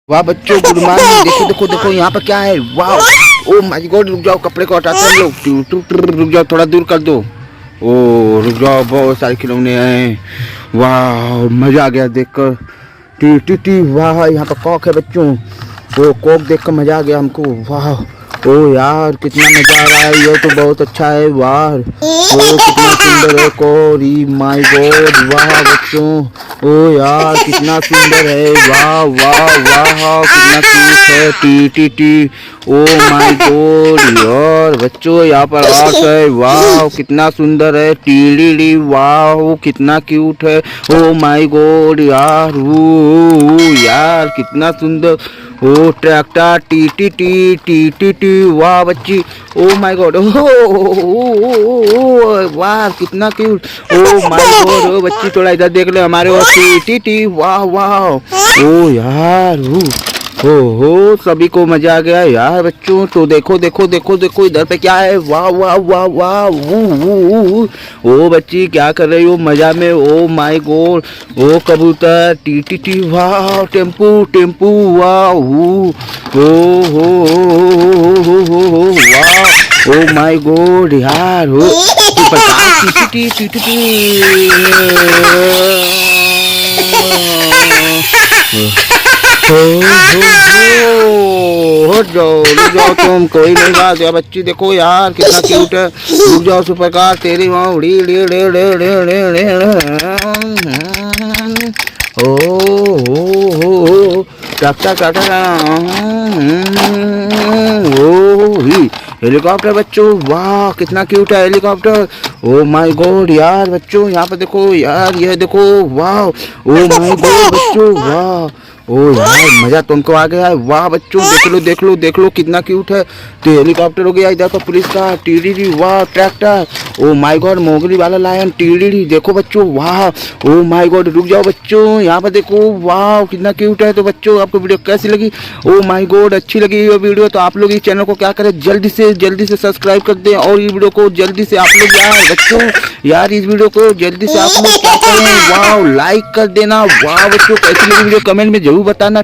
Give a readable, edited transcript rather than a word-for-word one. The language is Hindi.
वाह बच्चों, गुड मॉर्निंग। देखो देखो देखो यहाँ पर क्या है। वाह, ओ माय गॉड, रुक जाओ, कपड़े को हटाते हैं हम लोग। रुक जाओ, थोड़ा दूर कर दो। ओ रुक जाओ, बहुत सारे खिलौने हैं। वाह, मजा आ गया देखकर। टी टी टी, वाह, यहाँ पर कॉक है बच्चों। वो कॉक देखकर मजा आ गया हमको। वाह, ओ यार कितना मजा आ रहा है, ये तो बहुत अच्छा है। वाह, ओ कितना सुंदर है कोरी, माय गॉड। वाह बच्चों, ओ यार कितना सुंदर है। वाह वाह वाह, कितना क्यूट है। टी टी टी, ओ माय गॉड यार बच्चों, यहाँ पर आर्ट है। वाह कितना सुंदर है। टीडी, वाह कितना क्यूट है। ओ माय गॉड यार, ओ यार कितना सुंदर। ओ ट्रैक्टर, टी टी टी टी टी टी, वाह बच्ची, ओ माय गॉड, वाह कितना क्यूट। ओ माय गॉड, ओ बच्ची थोड़ा इधर देख ले हमारे और टी टी टी, वाह वाह, ओ यार, हो सभी को मजा आ गया यार बच्चों। तो देखो देखो देखो देखो इधर पे क्या है। वाह वाह वाह वाह, ओ बच्ची क्या कर रही हो मजा में। ओ माय गॉड, ओ कबूतर, टी टी टी, वाह, टेम्पू टेम्पू, वाह, हो वाह, ओ माय गॉड यार, हो प्रकार, टी टी टी टी टी। रुक जाओ तुम, कोई नहीं बात यार बच्ची। देखो यार कितना क्यूट है। रुक जाओ सुपर कार, तेरी माँ उड़ी उड़ी उड़ी उड़ी उड़ी उड़ी उड़ी। टाटा टाटा, हेलीकॉप्टर बच्चों, वाह कितना क्यूट है हेलीकॉप्टर। ओ माय गॉड यार बच्चों, यहाँ पर देखो यार, ये देखो, वाह, ओ माय गॉड बच्चों, वाह, ओ यार मजा तुमको आ गया है। वाह बच्चों, देख लो देख लो देख लो कितना क्यूट है। तो हेलीकॉप्टर हो गया, इधर पर पुलिस का, टीडी, वाह tractor, O my God, Mowgli वाला लायन, टीडी, देखो बच्चों, वाह, ओ माय गॉड। रुक जाओ बच्चों, यहाँ पर देखो, वाह कितना क्यूट है। तो बच्चों आपको वीडियो कैसी लगी। ओ माय गॉड, अच्छी लगी ये वीडियो तो आप लोग इस चैनल को क्या करें, जल्दी से सब्सक्राइब कर दें। और ये वीडियो को जल्दी से आप लोग यार बच्चों, यार इस वीडियो को जल्दी से आप लोग क्या करें, वाह लाइक कर देना। वाह बच्चों, कैसी लगी वीडियो कमेंट में जरूर बताना।